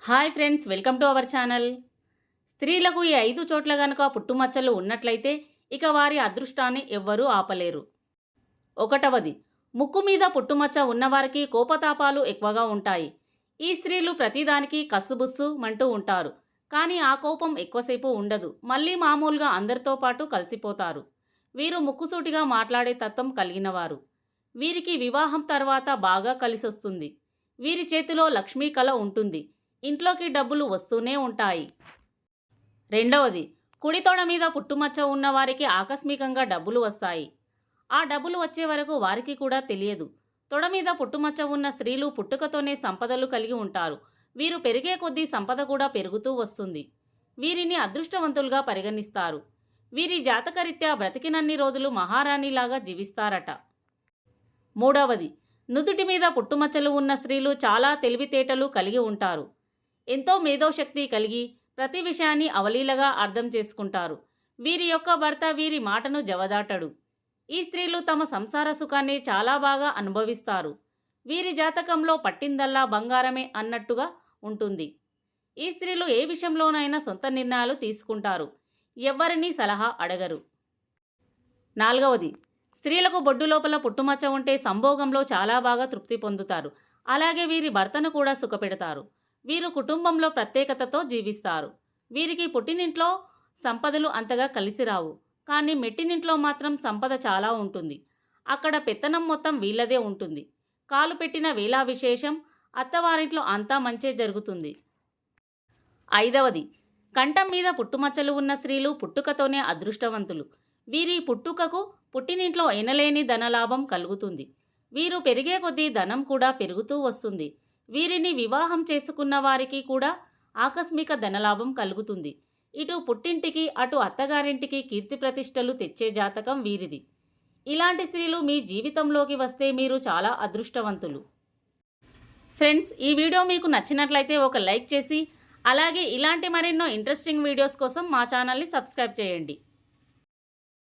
Hi friends, welcome to our channel. స్త్రీలకు ఈ 5 చోట్ల గనుక పుట్టుమచ్చలు ఉన్నట్లయితే ఇక వారి అదృష్టాన్ని ఎవ్వరూ ఆపలేరు. ఒకటవది, ముక్కు మీద పుట్టుమచ్చ ఉన్నవారికి కోపతాపాలు ఎక్కువగా ఉంటాయి. ఈ స్త్రీలు ప్రతిదానికి కస్సుబుస్సు మంటూ ఉంటారు. కానీ ఆ కోపం ఎక్కువసేపు ఉండదు. మళ్ళీ మామూలుగా అందరితో పాటు కలిసిపోతారు. వీరు ముక్కుసూటిగా మాట్లాడే తత్వం కలిగినవారు. వీరికి వివాహం తర్వాత బాగా కలిసొస్తుంది. వీరి చేతిలో లక్ష్మీ కళ ఉంటుంది. ఇంట్లోకి డబ్బులు వస్తూనే ఉంటాయి. రెండవది, కుడి తొడ మీద పుట్టుమచ్చ ఉన్నవారికి ఆకస్మికంగా డబ్బులు వస్తాయి. ఆ డబ్బులు వచ్చే వరకు వారికి కూడా తెలియదు. తొడ మీద పుట్టుమచ్చ ఉన్న స్త్రీలు పుట్టుకతోనే సంపదలు కలిగి ఉంటారు. వీరు పెరిగే కొద్దీ సంపద కూడా పెరుగుతూ వస్తుంది. వీరిని అదృష్టవంతులుగా పరిగణిస్తారు. వీరి జాతకరీత్యా బ్రతికినన్ని రోజులు మహారాణిలాగా జీవిస్తారట. మూడవది, నుదుటి మీద పుట్టుమచ్చలు ఉన్న స్త్రీలు చాలా తెలివితేటలు కలిగి ఉంటారు. ఎంతో మేధోశక్తి కలిగి ప్రతి విషయాన్ని అవలీలగా అర్థం చేసుకుంటారు. వీరి యొక్క భర్త వీరి మాటను జవదాటడు. ఈ స్త్రీలు తమ సంసార సుఖాన్ని చాలా బాగా అనుభవిస్తారు. వీరి జాతకంలో పట్టిందల్లా బంగారమే అన్నట్టుగా ఉంటుంది. ఈ స్త్రీలు ఏ విషయంలోనైనా సొంత నిర్ణయాలు తీసుకుంటారు. ఎవ్వరినీ సలహా అడగరు. నాలుగవది, స్త్రీలకు బొడ్డు లోపల పుట్టుమచ్చ ఉంటే సంభోగంలో చాలా బాగా తృప్తి పొందుతారు. అలాగే వీరి భర్తను కూడా సుఖపెడతారు. వీరు కుటుంబంలో ప్రత్యేకతతో జీవిస్తారు. వీరికి పుట్టినింట్లో సంపదలు అంతగా కలిసి రావు. కానీ మెట్టినింట్లో మాత్రం సంపద చాలా ఉంటుంది. అక్కడ పెత్తనం మొత్తం వీళ్ళదే ఉంటుంది. కాలు పెట్టిన వేళా విశేషం. అత్తవారింట్లో అంతా మంచే జరుగుతుంది. ఐదవది, కంఠం మీద పుట్టుమచ్చలు ఉన్న స్త్రీలు పుట్టుకతోనే అదృష్టవంతులు. వీరి పుట్టుకకు పుట్టినింట్లో ఎనలేని ధనలాభం కలుగుతుంది. వీరు పెరిగే కొద్దీ ధనం కూడా పెరుగుతూ వస్తుంది. వీరిని వివాహం చేసుకున్న వారికి కూడా ఆకస్మిక ధనలాభం కలుగుతుంది. ఇటు పుట్టింటికి అటు అత్తగారింటికి కీర్తి ప్రతిష్టలు తెచ్చే జాతకం వీరిది. ఇలాంటి స్త్రీలు మీ జీవితంలోకి వస్తే మీరు చాలా అదృష్టవంతులు. ఫ్రెండ్స్, ఈ వీడియో మీకు నచ్చినట్లయితే ఒక లైక్ చేసి అలాగే ఇలాంటి మరెన్నో ఇంట్రెస్టింగ్ వీడియోస్ కోసం మా ఛానల్ని సబ్స్క్రైబ్ చేయండి.